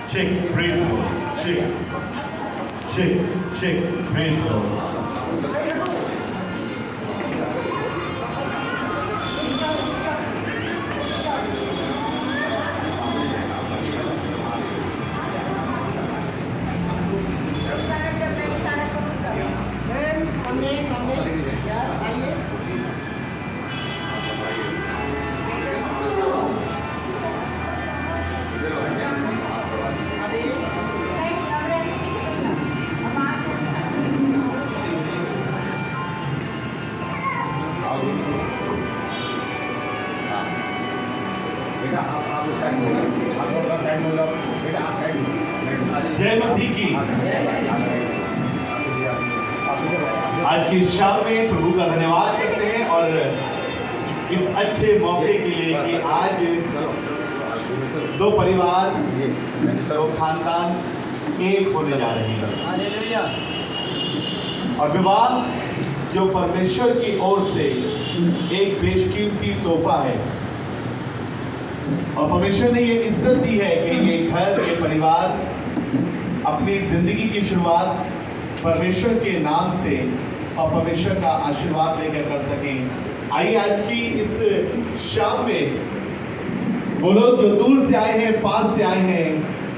Shake, praise the Lord. Shake, praise the Lord. जय मसीह की। आज की इस शाम में प्रभु का धन्यवाद करते हैं और इस अच्छे मौके के लिए कि आज दो परिवार, दो खानदान एक होने जा रहे हैं और विवाह जो परमेश्वर की ओर से एक बेशकीमती तोहफा है और परमेश्वर ने ये इज्जत दी है कि ये घर, ये परिवार अपनी जिंदगी की शुरुआत परमेश्वर के नाम से और परमेश्वर का आशीर्वाद लेकर कर सकें। आइए आज की इस शाम में वो लोग जो दूर से आए हैं, पास से आए हैं,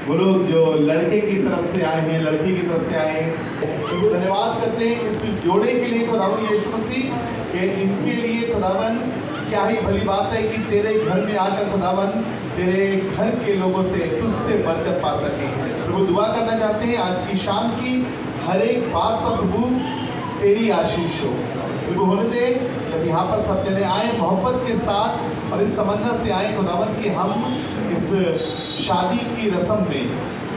वो लोग जो लड़के की तरफ से आए हैं, लड़की की तरफ से आए हैं, उनको धन्यवाद करते हैं इस जोड़े के लिए खुदावन यीशु मसीह कि इनके लिए खुदावन क्या ही भली बात है कि तेरे घर में आकर खुदावन तेरे घर के लोगों से तुझसे बरकत पा सकें। प्रभु दुआ करना चाहते हैं आज की शाम की हर एक बात पर प्रभु तेरी आशीष हो। प्रभु होने दे जब यहाँ पर सब जने आए मोहब्बत के साथ और इस तमन्ना से आए खुदावन कि हम इस शादी की रस्म में,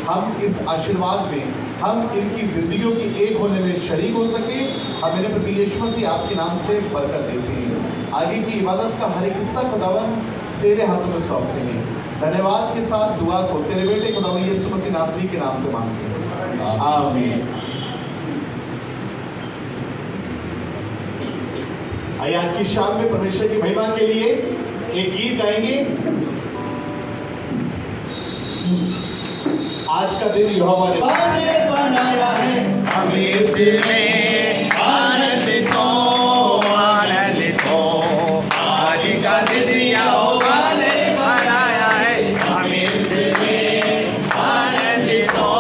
हम इस आशीर्वाद में, हम इनकी जिंदगियों की एक होने में शरीक हो सके। हम मेरे प्रभु यीशु मसीह आपके नाम से बरकत देते हैं। आगे की इबादत का हर एक हिस्सा खुदावन तेरे हाथों में सौंपते हैं। धन्यवाद के साथ दुआ को तेरे बेटे खुदावन यीशु मसीह नासरी के नाम से मांगते हैं, आमीन। आइए आज की शाम में परमेश्वर की महिमा के लिए एक गीत गाएंगे। आज का दिन यहोवा ने बनाया है, हमें इसमें आनंदित हो। आज का दिन यहोवा ने बनाया है, हमें इसमें आनंदित हो।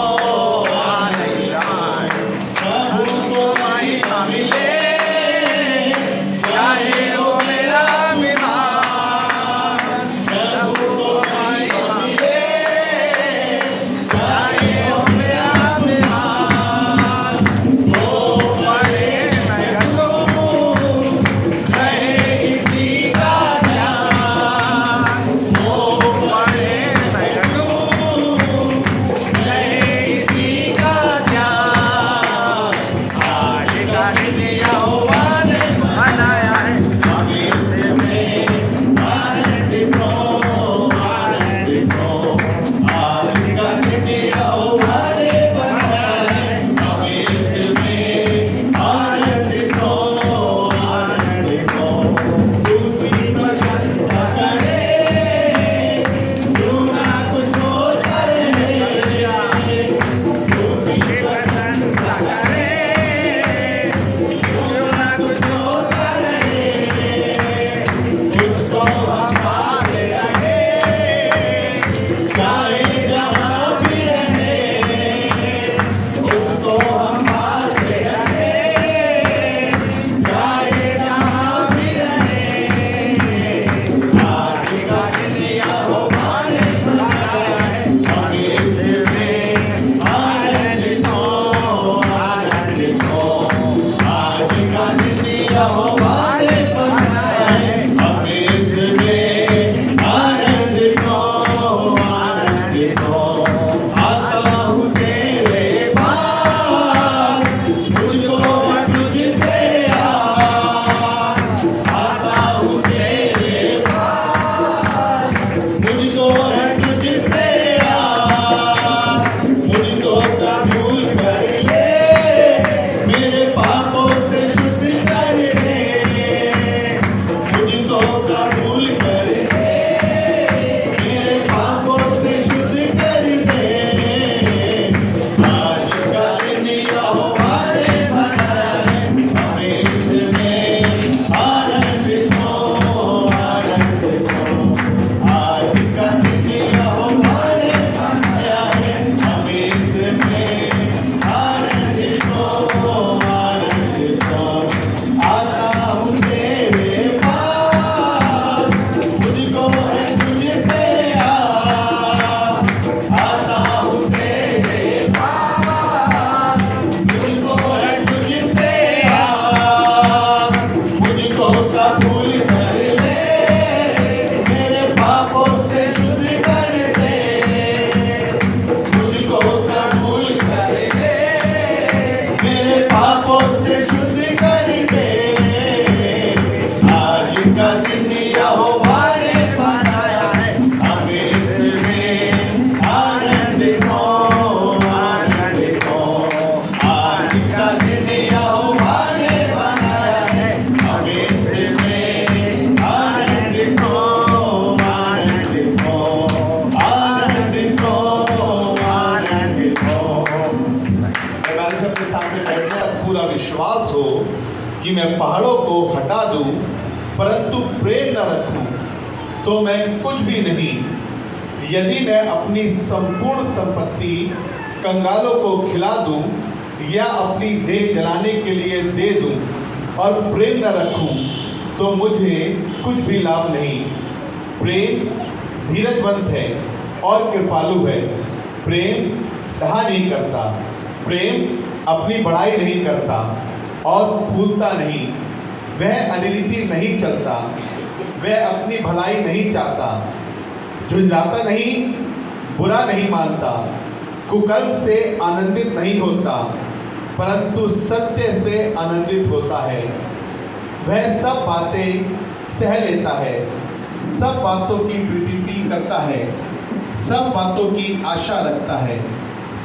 कि मैं पहाड़ों को हटा दूं परंतु प्रेम न रखूं तो मैं कुछ भी नहीं। यदि मैं अपनी संपूर्ण संपत्ति कंगालों को खिला दूं या अपनी देह जलाने के लिए दे दूं और प्रेम न रखूं तो मुझे कुछ भी लाभ नहीं। प्रेम धीरजवंत है और कृपालु है। प्रेम डहा नहीं करता। प्रेम अपनी बड़ाई नहीं करता और फूलता नहीं। वह अनिति नहीं चलता। वह अपनी भलाई नहीं चाहता। झुंझलाता नहीं, बुरा नहीं मानता, कुकर्म से आनंदित नहीं होता परंतु सत्य से आनंदित होता है। वह सब बातें सह लेता है, सब बातों की प्रीति करता है, सब बातों की आशा रखता है,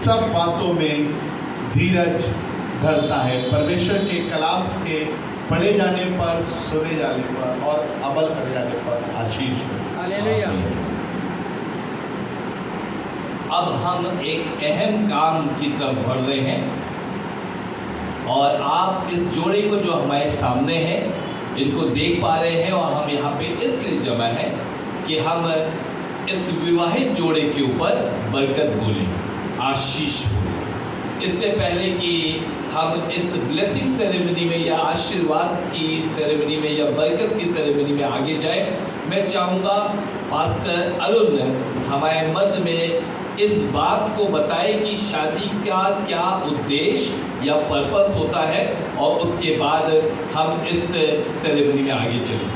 सब बातों में धीरज धरता है। परमेश्वर के कलाम के पढ़े जाने पर, सुने जाने पर और अमल करे जाने पर आशीष हो। हालेलुया। अब हम एक अहम काम की तरफ बढ़ रहे हैं और आप इस जोड़े को जो हमारे सामने है इनको देख पा रहे हैं और हम यहाँ पे इसलिए जमा है कि हम इस विवाहित जोड़े के ऊपर बरकत बोलें, आशीष बोलें। इससे पहले कि हम इस ब्लेसिंग सेरेमनी में या आशीर्वाद की सेरेमनी में या बरकत की सेरेमनी में आगे जाए, मैं चाहूँगा पास्टर अरुण हमारे मध्य में इस बात को बताए कि शादी का क्या उद्देश्य या पर्पस होता है और उसके बाद हम इस सेरेमनी में आगे चलेंगे।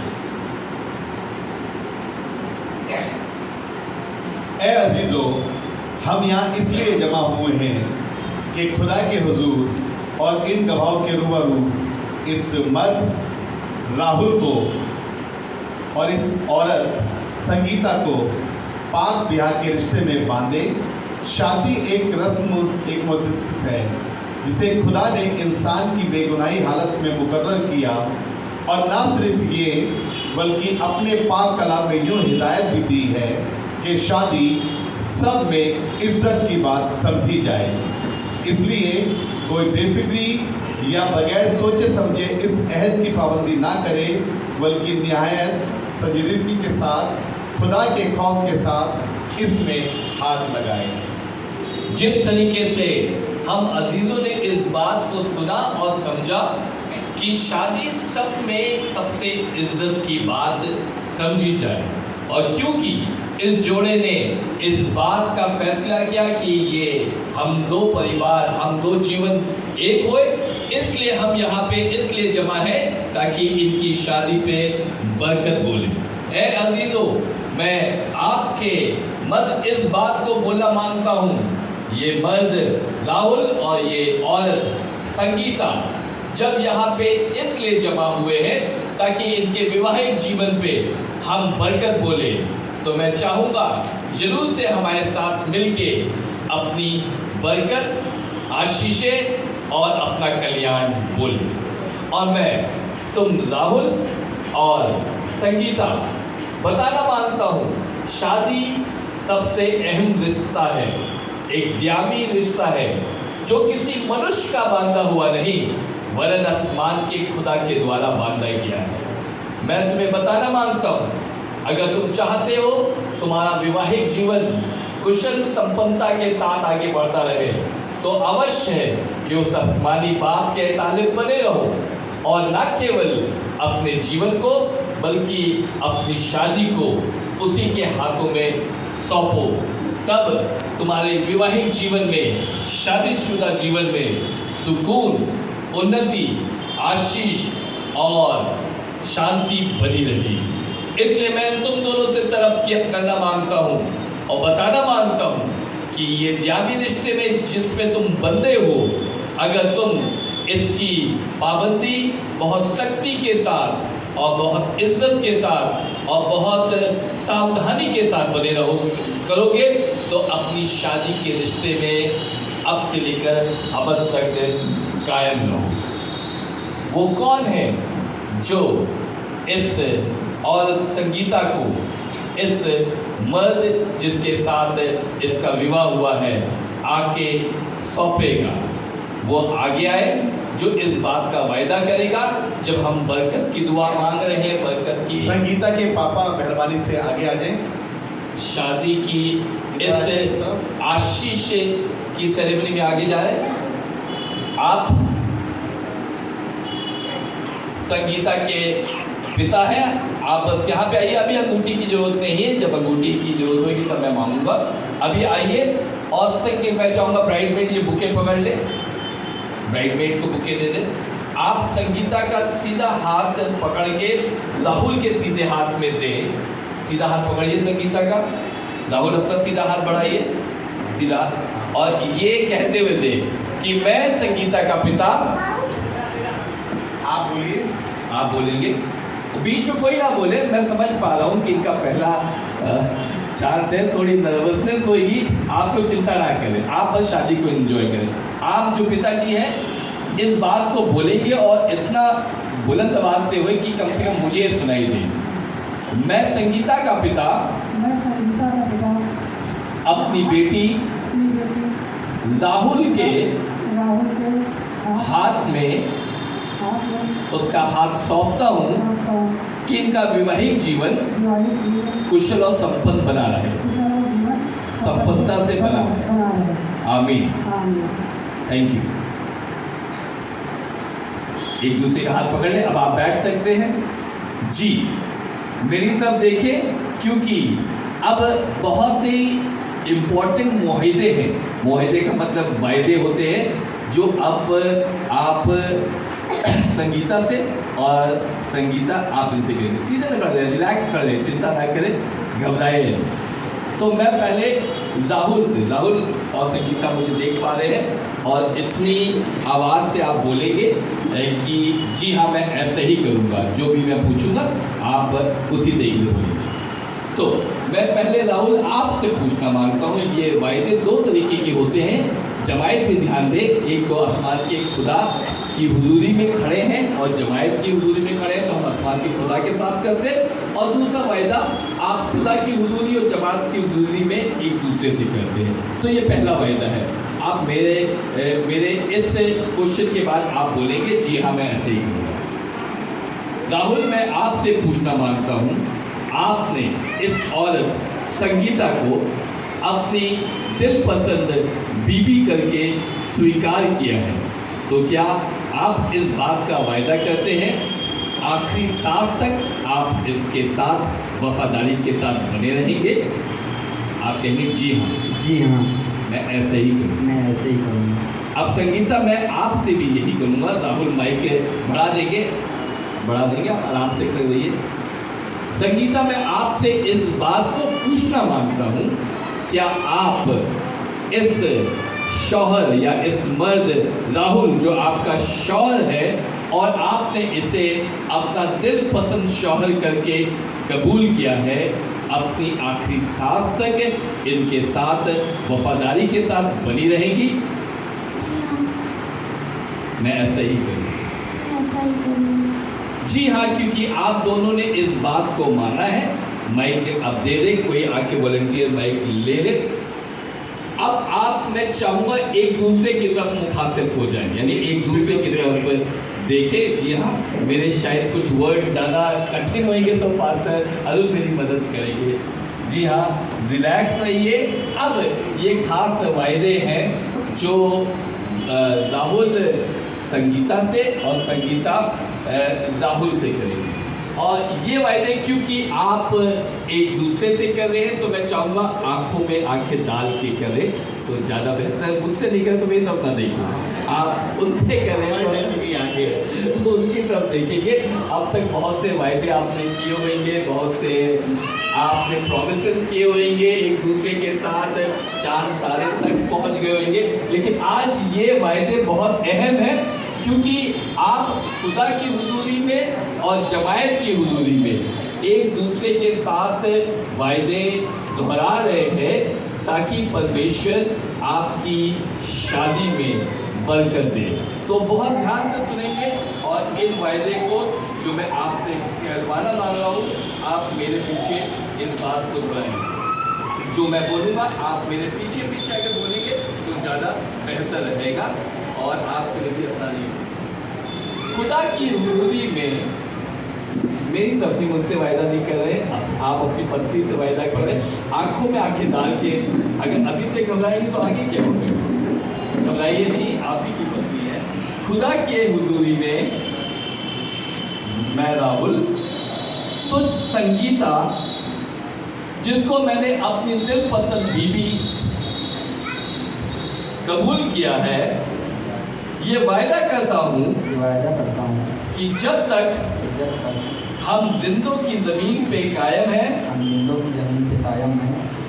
ऐ अजीजों, हम यहाँ इसलिए जमा हुए हैं कि खुदा के हुजूर और इन गवाहों के रूबरू इस मर्द राहुल को और इस औरत संगीता को पाक ब्याह के रिश्ते में बांधे। शादी एक रस्म, एक मुजस्सस है जिसे खुदा ने इंसान की बेगुनाही हालत में मुकर्रर किया और ना सिर्फ ये बल्कि अपने पाक कलाम में यूँ हिदायत भी दी है कि शादी सब में इज्जत की बात समझी जाए। इसलिए कोई बेफिक्री या बगैर सोचे समझे इस अहद की पाबंदी ना करे बल्कि निहायत संजीदगी के साथ, खुदा के खौफ के साथ इसमें हाथ लगाए। जिस तरीके से हम अजीजों ने इस बात को सुना और समझा कि शादी सब में सबसे इज्जत की बात समझी जाए और क्योंकि इस जोड़े ने इस बात का फैसला किया कि ये हम दो परिवार, हम दो जीवन एक होए, इसलिए हम यहाँ पे इसलिए जमा है ताकि इनकी शादी पे बरकत बोले। ऐ अजीजों, मैं आपके मर्द इस बात को बोलना मानता हूँ, ये मर्द राहुल और ये औरत संगीता जब यहाँ पे इसलिए जमा हुए हैं ताकि इनके विवाहित जीवन पे हम बरकत बोले, तो मैं चाहूँगा जरूर से हमारे साथ मिलके अपनी बरकत, आशीषें और अपना कल्याण बोले। और मैं तुम राहुल और संगीता बताना मानता हूँ, शादी सबसे अहम रिश्ता है, एक द्यामी रिश्ता है जो किसी मनुष्य का बांधा हुआ नहीं वरन आसमान के खुदा के द्वारा बांधा गया है। मैं तुम्हें बताना मांगता हूँ, अगर तुम चाहते हो तुम्हारा विवाहिक जीवन कुशल संपन्नता के साथ आगे बढ़ता रहे तो अवश्य है कि उस आसमानी बाप के तालिब बने रहो और न केवल अपने जीवन को बल्कि अपनी शादी को उसी के हाथों में सौंपो। तब तुम्हारे विवाहिक जीवन में, शादीशुदा जीवन में सुकून, उन्नति, आशीष और शांति बनी रहेगी। इसलिए मैं तुम दोनों से तरफ करना मांगता हूँ और बताना मांगता हूँ कि ये द्यामी रिश्ते में जिसमें तुम बंधे हो, अगर तुम इसकी पाबंदी बहुत सख्ती के साथ और बहुत इज्जत के साथ और बहुत सावधानी के साथ बने करोगे तो अपनी शादी के रिश्ते में अब से लेकर अब तक कायम रहो। वो कौन है जो इस औरत संगीता को, इस मर्द जिसके साथ इसका विवाह हुआ है, आके सौंपेगा? वो आगे आए जो इस बात का वायदा करेगा। जब हम बरकत की दुआ मांग रहे हैं, बरकत की, संगीता के पापा मेहरबानी से आगे आ जाएं। शादी की इस आशीष की सेरेमनी में आगे जा रहे हैं। आप संगीता के पिता हैं, आप बस यहाँ पे आइए। अभी अंगूठी की जरूरत नहीं है, जब अंगूठी की जरूरत होगी तब मैं मांगूंगा। अभी आइए और संगीत मैं चाहूँगा ब्राइडमेड ये बुके पकड़ ले, ब्राइडमेड को बुके दे दे। आप संगीता का सीधा हाथ पकड़ के राहुल के सीधे हाथ में दें। सीधा हाथ पकड़िए संगीता का, राहुल अपना सीधा हाथ बढ़ाइए, सीधा, और ये कहते हुए दे कि मैं संगीता का पिता। आप बोलिए। आप बोलेंगे, बीच में कोई ना बोले, मैं समझ पा रहा हूँ कि इनका पहला चांस है, थोड़ी नर्वसनेस होगी। आप लोग चिंता ना करें, आप बस शादी को एंजॉय करें। आप जो पिताजी हैं इस बात को बोलेंगे और इतना बुलंद आवाज से हुए कि कम से कम मुझे सुनाई दे। मैं संगीता का पिता, मैं संगीता का पिता अपनी बेटी राहुल के हाथ में उसका हाथ सौंपता हूँ कि इनका वैवाहिक जीवन कुशल और संपन्न बना रहे, संपन्नता से बना रहे। आमीन। Thank you. एक दूसरे का हाथ पकड़ ले। अब आप बैठ सकते हैं जी। मेरी तरफ देखें, क्योंकि अब बहुत ही इम्पोर्टेंट मुआहदे हैं। मुआहदे का मतलब वायदे होते हैं जो अब आप संगीता से और संगीता आप इनसे करेंगे। सीधे कर दें, रिलैक्स कर दें, चिंता ना करें, घबराए। तो मैं पहले राहुल से, राहुल और संगीता मुझे देख पा रहे हैं और इतनी आवाज़ से आप बोलेंगे कि जी हाँ मैं ऐसे ही करूँगा, जो भी मैं पूछूंगा आप उसी तरीके से बोलेंगे। तो मैं पहले राहुल आपसे पूछना मांगता हूँ, ये वायदे दो तरीके के होते हैं। जमायत पे ध्यान दें, एक तो आसमान के खुदा की हुजूरी में खड़े हैं और जमायत की हुजूरी में खड़े हैं तो हम आसमान के खुदा के साथ करते हैं, और दूसरा वायदा आप खुदा की हुजूरी और जमात की हुजूरी में एक दूसरे से करते हैं। तो ये पहला वायदा है। आप मेरे इस क्वेश्चन के बाद आप बोलेंगे जी हाँ मैं ऐसे ही करूँगा। राहुल, मैं आपसे पूछना मांगता हूँ, आपने इस औरत संगीता को अपनी दिल पसंद बीबी करके स्वीकार किया है, तो क्या आप इस बात का वायदा करते हैं आखिरी सांस तक आप इसके साथ वफादारी के साथ बने रहेंगे? आप कहेंगे जी हाँ। जी हाँ, मैं ऐसे ही करूँगा। मैं ऐसे ही करूँगा। अब संगीता, मैं आपसे भी यही करूँगा। राहुल माइक बढ़ा देंगे, आप आराम से खड़े रहिए। संगीता, मैं आपसे इस बात को पूछना मांगता हूँ, क्या आप इस शौहर या इस मर्द राहुल जो आपका शौहर है और आपने इसे अपना दिल पसंद शौहर करके कबूल किया है, अपनी आखिरी सांस तक इनके साथ वफादारी के साथ बनी रहेंगी? मैं ऐसा ही करूँगा। जी हाँ, क्योंकि आप दोनों ने इस बात को माना है। माइक अब दे दे, कोई आके वॉलंटियर माइक ले ले। अब आप, मैं चाहूँगा एक दूसरे की तरफ मुखातिब हो जाए, यानी एक दूसरे की तरफ देखें। जी हाँ, मेरे शायद कुछ वर्ड ज़्यादा कठिन होंगे तो पास्टर अरुण मेरी मदद करेंगे। जी हाँ, रिलैक्स रहिए। अब ये खास वायदे हैं जो राहुल संगीता से और संगीता राहुल से करेंगे, और ये वायदे क्योंकि आप एक दूसरे से कर रहे हैं तो मैं चाहूँगा आंखों में आंखें डाल के करें तो ज़्यादा बेहतर। मुझसे नहीं कर तो मेरी तरफ ना देखिए, आप उनसे करें तो आंखें उनकी तरफ देखेंगे। अब तक बहुत से वायदे आपने किए होंगे, बहुत से आपने प्रोमिसेस किए होंगे, एक दूसरे के साथ चांद तारे तक पहुँच गए होंगे, लेकिन आज ये वायदे बहुत अहम हैं क्योंकि आप खुदा की हुजूरी में और जमायत की हुजूरी में एक दूसरे के साथ वायदे दोहरा रहे हैं ताकि परमेश्वर आपकी शादी में बरकत दे। तो बहुत ध्यान से सुनेंगे और इन वायदे को जो मैं आपसे कहलवाना मांग रहा हूँ, आप मेरे पीछे इस बात को दोहराएंगे। जो मैं बोलूँगा आप मेरे पीछे पीछे अगर बोलेंगे तो ज़्यादा बेहतर रहेगा। और आपके लिए भी आसानी होगी। खुदा की हुजूरी में मेरी तरफ से मुझसे वायदा नहीं कर रहे, आप अपनी पत्नी से वायदा कर रहे, आंखों में आंखें डाल के अगर अभी से घबराएंगे तो आगे क्या होगा। घबराइए नहीं, आप ही की पत्नी है। खुदा के हुजूरी में मैं राहुल तुझ संगीता, जिसको मैंने अपनी दिल पसंद बीबी कबूल किया है, ये वायदा करता हूँ कि जब तक हम जिंदों की जमीन पे कायम है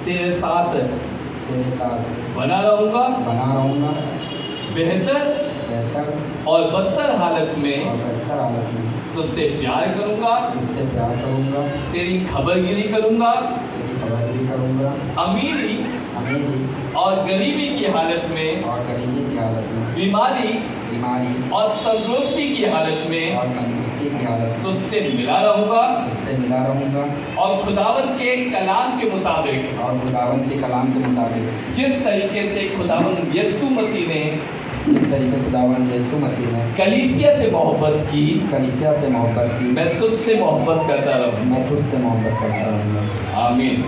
तेरे साथ बना रहूंगा बेहतर और बदतर हालत में तुझसे प्यार करूंगा तेरी खबरगिरी करूंगा अमीरी और गरीबी की हालत में बीमारी और तंदुरुस्ती की हालत में तुझसे मिला रहूंगा और खुदावन के कलाम के मुताबिक जिस तरीके से खुदावन यीशु मसीह ने कलीसिया से मोहब्बत की मैं तुझसे मोहब्बत करता रहूंगा। आमीन।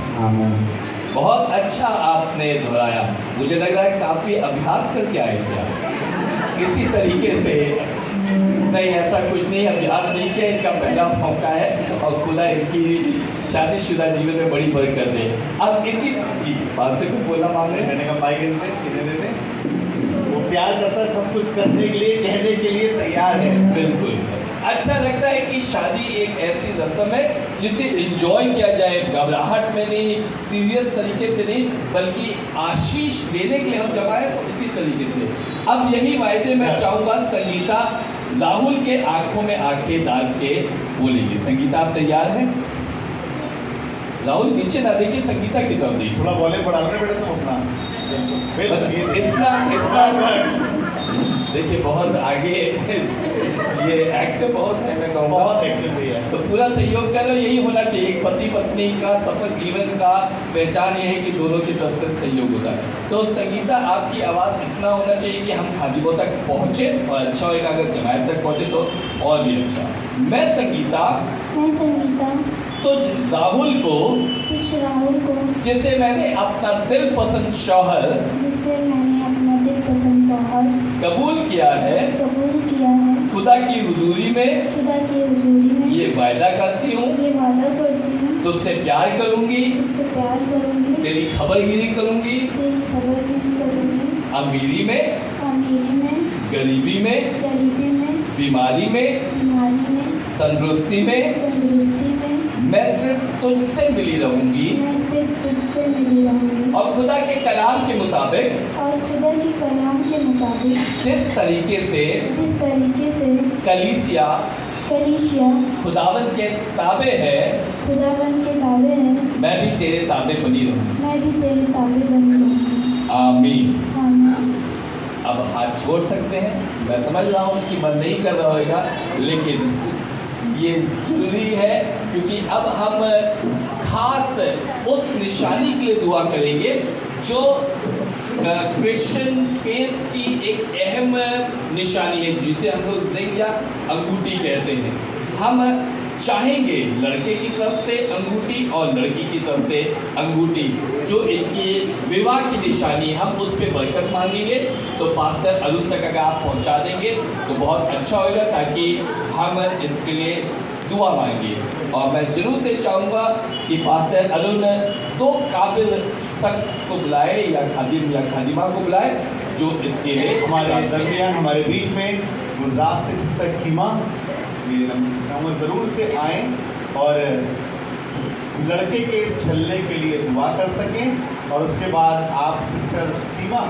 बहुत अच्छा आपने दोहराया, मुझे लग रहा है काफ़ी अभ्यास करके आए थे आप इसी तरीके से। नहीं, ऐसा कुछ नहीं, अभ्यास नहीं किया, इनका पहला मौका है और खुदा इनकी शादीशुदा जीवन में बड़ी बरकत दे। अब इसी जी पास्टर को बोला मांग रहे, मैंने कहा भाई कितने देते, वो प्यार करता है, सब कुछ करने के लिए, कहने के लिए तैयार है। बिल्कुल अच्छा लगता है कि शादी एक ऐसी रस्म है जिसे एंजॉय किया जाए, घबराहट में नहीं, सीरियस तरीके से नहीं, बल्कि आशीष देने के लिए हम जब आए तो इसी तरीके से। अब यही वायदे मैं चाहूँगा संगीता राहुल के आंखों में आंखें डाल के बोलेंगे। संगीता आप तैयार हैं? राहुल नीचे ना देखिए, संगीता की तरफ देखिए। थोड़ा वॉल्यूम बढ़ा लो बेटा तुम अपना। इतना देखिए बहुत आगे ये एक्टिव बहुत है, मैं कहूँगा बहुत एक्टिव है। तो पूरा सहयोग करो, यही होना चाहिए। एक पति पत्नी का सफल जीवन का पहचान ये है कि दोनों की तरफ से सहयोग होता है। तो संगीता आपकी आवाज़ इतना होना चाहिए कि हम खादिबों तक पहुँचे, और अच्छा होगा अगर जमायत तक पहुँचे तो और भी अच्छा। मैं संगीता तुझ राहुल को जिसे मैंने अपना दिल पसंद शौहर कबूल किया है खुदा की हुजूरी में ये वायदा करती हूँ तुझसे प्यार करूँगी तेरी खबरगिरी करूँगी अमीरी में गरीबी में बीमारी में तंदुरुस्ती में मैं सिर्फ तुझसे मिली रहूंगी और खुदा के कलाम के मुताबिक जिस तरीके से कलीसिया खुदावन के ताबे है मैं भी तेरे ताबे बनी रहूंगी। आमीन। अब हाथ छोड़ सकते हैं। मैं समझ रहा हूँ कि मन नहीं कर रहा होगा, लेकिन ये जरूरी है क्योंकि अब हम खास उस निशानी के लिए दुआ करेंगे जो क्रिश्चियन फेथ की एक अहम निशानी है, जिसे हम लोग रिंग या अंगूठी कहते हैं। हम चाहेंगे लड़के की तरफ से अंगूठी और लड़की की तरफ से अंगूठी, जो इनकी विवाह की निशानी, हम उस पर बरकत मांगेंगे। तो पास्टर अरुण तक अगर आप पहुंचा देंगे तो बहुत अच्छा होगा, ताकि हम इसके लिए दुआ मांगे। और मैं जरूर से चाहूँगा कि पास्टर अरुण 2 काबिल शख्स को बुलाए या खादिम या खादिमा को बुलाए जो इसके लिए हमारे दरमियान, हमारे बीच में गुजरात से सिस्टर कीमा, ये हम ज़रूर से आए और लड़के के इस छल्ले के लिए दुआ कर सकें। और उसके बाद आप सिस्टर सीमा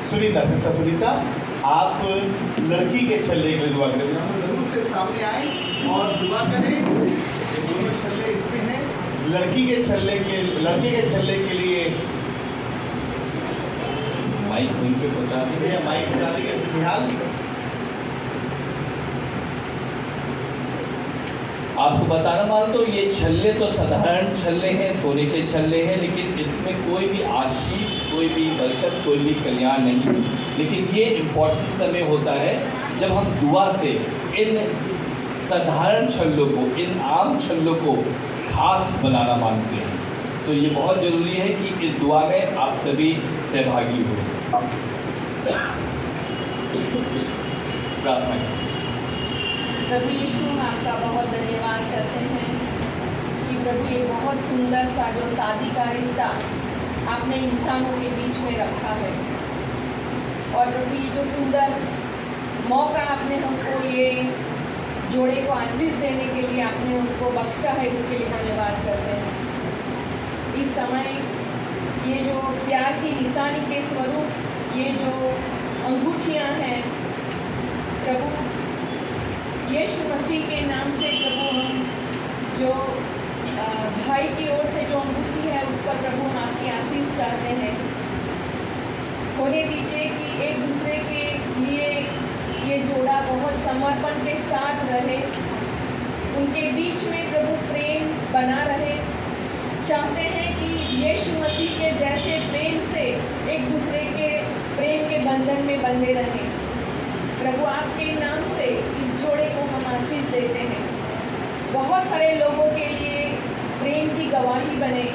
सिस्टर सुनीता आप लड़की के छल्ले के लिए दुआ करें। हम ज़रूर से सामने आए और दुआ करें। दोनों छल्ले इसमें हैं। लड़के के छल्ले के लिए माइक उनके पहुँचा भैया माइक बता देंगे फिलहाल। आपको बताना मान तो ये छल्ले तो साधारण छल्ले हैं, सोने के छल्ले हैं, लेकिन इसमें कोई भी आशीष, कोई भी बरकत, कोई भी कल्याण नहीं। लेकिन ये इम्पोर्टेंट समय होता है जब हम दुआ से इन साधारण छल्लों को, इन आम छल्लों को खास बनाना मांगते हैं। तो ये बहुत ज़रूरी है कि इस दुआ में आप सभी सहभागी हो। प्रार्थना करें। प्रभु यीशु, हम आपका बहुत धन्यवाद करते हैं कि प्रभु ये बहुत सुंदर सा जो शादी का रिश्ता आपने इंसानों के बीच में रखा है, और प्रभु ये जो सुंदर मौका आपने हमको ये जोड़े को आशीष देने के लिए आपने उनको बख्शा है, उसके लिए धन्यवाद करते हैं। इस समय ये जो प्यार की निशानी के स्वरूप ये जो अंगूठियाँ हैं प्रभु यीशु मसीह के नाम से प्रभु, हम जो भाई की ओर से जो अंगूठी है उस पर प्रभु हम आपकी आशीष चाहते हैं। होने दीजिए कि एक दूसरे के लिए ये जोड़ा बहुत समर्पण के साथ रहे, उनके बीच में प्रभु प्रेम बना रहे। चाहते हैं कि यीशु मसीह के जैसे प्रेम से एक दूसरे के प्रेम के बंधन में बंधे रहें। प्रभु आपके नाम से इस जोड़े को हम आशीष देते हैं। बहुत सारे लोगों के लिए प्रेम की गवाही बने।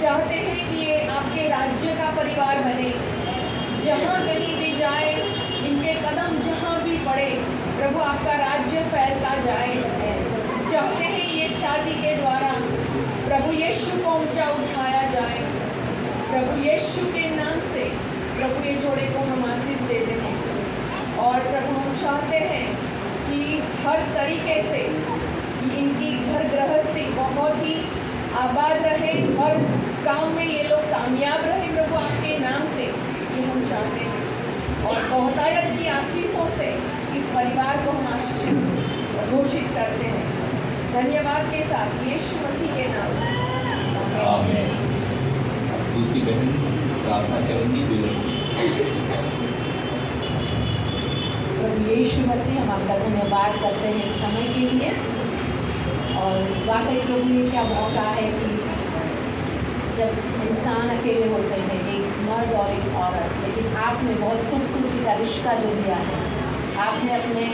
चाहते हैं कि ये आपके राज्य का परिवार बने। जहाँ कहीं भी जाए, इनके कदम जहाँ भी पड़े, प्रभु आपका राज्य फैलता जाए। चाहते हैं ये शादी के द्वारा प्रभु यीशु को ऊंचा उठाया जाए। प्रभु यीशु के नाम से प्रभु ये जोड़े को हम आशीष देते हैं। और प्रभु हम चाहते हैं कि हर तरीके से इनकी घर गृहस्थी बहुत ही आबाद रहे, हर काम में ये लोग कामयाब रहे प्रभु आपके नाम से, ये हम चाहते हैं। और बहुतायत की आशीषों से इस परिवार को हम आशीषित घोषित करते हैं, धन्यवाद के साथ यीशु मसीह के नाम से आमीन। दूसरी बहन प्रार्थना करेंगी, विनती। प्रभु यीशु मसीह, हम आपका धन्यवाद करते हैं इस समय के लिए। और वाकई प्रभु ये क्या मौका है कि जब इंसान अकेले होते हैं, एक मर्द और एक औरत, लेकिन आपने बहुत खूबसूरती का रिश्ता जो दिया है, आपने अपने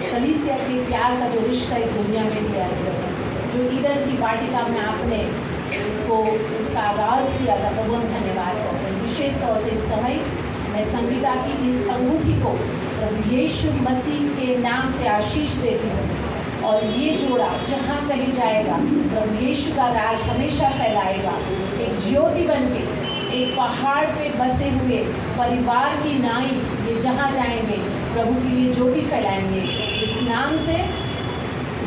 कलीसिया के प्यार का जो रिश्ता इस दुनिया में दिया है प्रभु, जो ईदन की वाटिका में आपने उसका आगाज़ किया था प्रभु, हम धन्यवाद करते हैं। विशेष तौर से इस समय मैं संगीता की इस अंगूठी को प्रभु यीशु मसीह के नाम से आशीष देती हूँ। और ये जोड़ा जहाँ कहीं जाएगा, प्रभु यीशु का राज हमेशा फैलाएगा। एक ज्योति बन के, एक पहाड़ पे बसे हुए परिवार की नाई, ये जहाँ जाएंगे प्रभु के लिए ज्योति फैलाएंगे। इस नाम से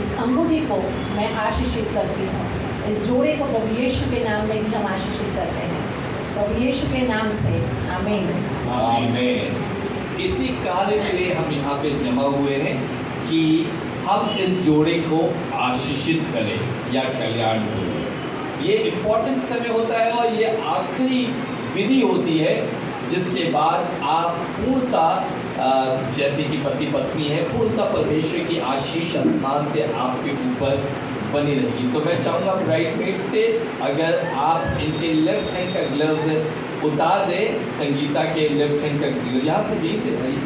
इस अंगूठी को मैं आशीषित करती हूँ। इस जोड़े को प्रभु यीशु के नाम में भी हम आशीषित करते हैं, प्रभु यीशु के नाम से, आमीन। आमीन। इसी कार्य के लिए हम यहाँ पे जमा हुए हैं कि हम इस जोड़े को आशीषित करें या कल्याण करें। ये इम्पोर्टेंट समय होता है और ये आखिरी विधि होती है जिसके बाद आप पूर्णतः जैसे कि पति पत्नी है, पूर्णतः परमेश्वर की आशीष आसमान से आपके ऊपर बनी रहेगी। तो मैं चाहूँगा ब्राइट मेड से अगर आप इनके लेफ्ट हैंड का ग्लव्स उतार दें, संगीता के लेफ्ट हैंड का ग्लव्स यहाँ से यहीं से भाई,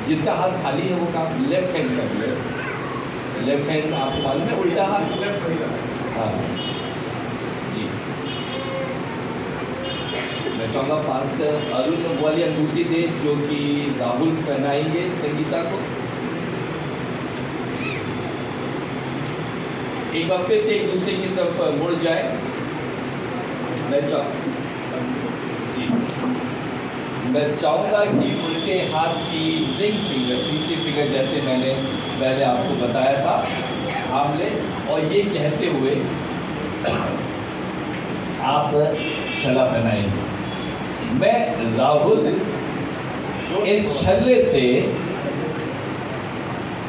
जिसका हाथ खाली है वो काम लेफ्ट हैंड का ग्लव्स, लेफ्ट हैंड आपको मालूम है उल्टा हाथ, हाँ जी। मैं चाहूँगा पास्टर अरुण वाली अंगूठी दे जो कि राहुल पहनाएंगे संगीता को। एक बार फिर से एक दूसरे की तरफ मुड़ जाए। मैं चाहूँगा कि उनके हाथ की रिंग फिंगर, तीसरी फिंगर जैसे मैंने पहले आपको बताया था, आप ले और ये कहते हुए आप छला पहनाएंगे। मैं राहुल इस छल्ले से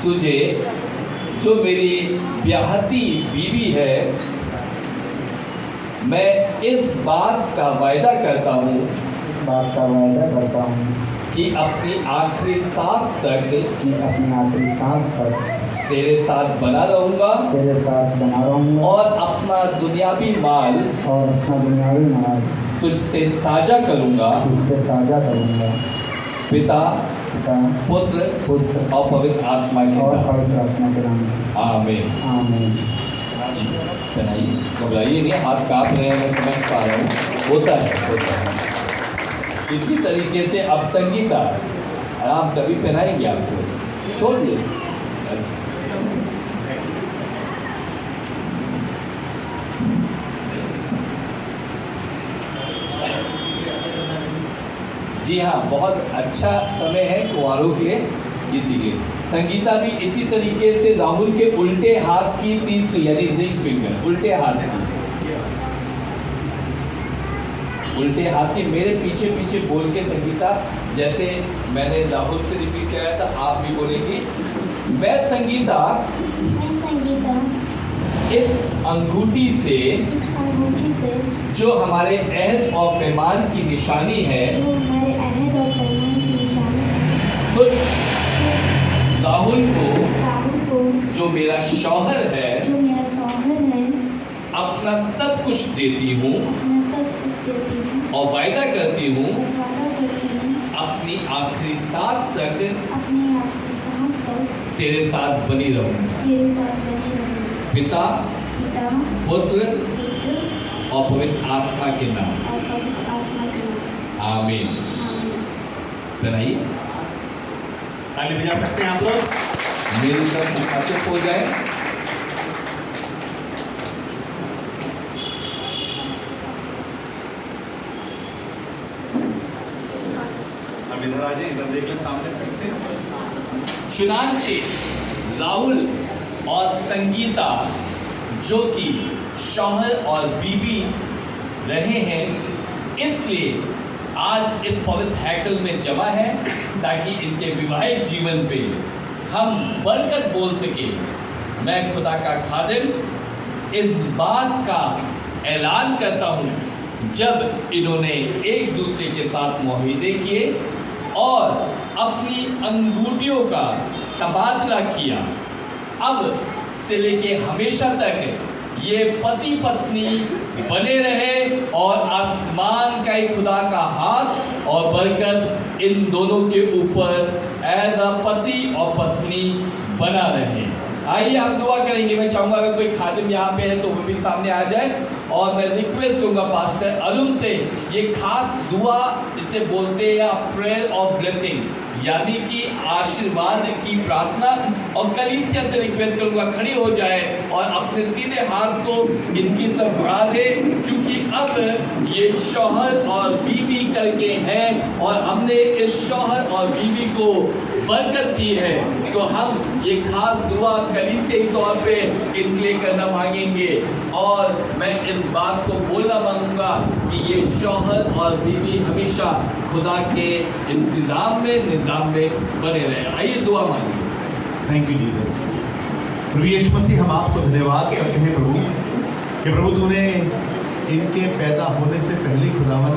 तुझे जो मेरी ब्याहती बीवी है, मैं इस बात का वायदा करता हूँ इस बात का वायदा करता हूँ कि अपनी आखिरी सांस तक कि अपनी आखिरी सांस तक तेरे साथ बना रहूंगा तेरे साथ बना रहूंगा और अपना दुनियावी माल और अपना दुनियावी माल तुझसे साझा करूंगा। तुझसे साझा करूंगा। पिता, पिता, पुत्र पुत्र और पवित्र आत्मा के और नाम। पवित्र आत्मा के नाम में। आमीन। आमीन। जी, बनाइए, घबराइए नहीं, हाथ कांप रहे हैं, मैं समझ पा रहा हूँ, होता है। इसी तरीके से अब संगीता आराम से अभी पहनाएंगे आपको, छोड़ दे। अच्छा, जी हाँ, बहुत अच्छा समय है कुंवारों के लिए, इसीलिए संगीता भी इसी तरीके से राहुल के उल्टे हाथ की तीसरी यानी रिंग फिंगर, उल्टे हाथ की, उल्टे हाथ की मेरे पीछे पीछे बोल के संगीता, जैसे मैंने राहुल से रिपीट किया था, आप भी बोलेंगी। मैं संगीता इस अंगूठी से जो हमारे अहद और पैमान की निशानी है, कुछ राहुल को जो मेरा शौहर है अपना सब कुछ देती हूँ और वायदा करती हूँ अपनी आखिरी सांस तक तेरे साथ बनी रहूँगा। पिता, पुत्र और पवित्र आत्मा के नाम। आमीन। बनाइए, ताली बजा सकते हैं आप लोग। मेरी तरफ मुखातिब हो जाए। अब इधर आ जाए, इधर देख ले सामने फिर से। चुनांचे राहुल और संगीता जो कि शौहर और बीवी रहे हैं, इसलिए आज इस पवित्र हैकल में जमा है ताकि इनके विवाहिक जीवन पे हम बरकत बोल सके। मैं खुदा का खादिम इस बात का ऐलान करता हूँ, जब इन्होंने एक दूसरे के साथ मुआहदे किए और अपनी अंगूठियों का तबादला किया, अब से लेके हमेशा तक ये पति पत्नी बने रहे और आसमान का एक खुदा का हाथ और बरकत इन दोनों के ऊपर एज अ पति और पत्नी बना रहे। आइए हम दुआ करेंगे। मैं चाहूँगा अगर कोई खादिम यहाँ पे है तो वो भी सामने आ जाए और मैं रिक्वेस्ट करूँगा पास्टर अरुण से ये खास दुआ इसे बोलते हैं प्रेयर ऑफ ब्लेसिंग, यानी कि आशीर्वाद की प्रार्थना, और कलीसिया से रिक्वेस्ट करूँगा खड़ी हो जाए और अपने सीधे हाथ को इनकी तरफ बढ़ा दे, क्योंकि अब ये शौहर और बीवी करके हैं और हमने इस शौहर और बीवी को बरकत दी है, तो हम ये खास दुआ कलीसियाई तौर पे इनके लिए करना मांगेंगे। और मैं इस बात को बोलना मांगूंगा कि ये शौहर और बीवी हमेशा खुदा के इंतजाम में निज़ाम में बने रहे। आइए दुआ मांगिए। Thank you Jesus. प्रभु यीशु मसीह, हम आपको धन्यवाद करते हैं प्रभु कि प्रभु तूने इनके पैदा होने से पहले ही खुदावन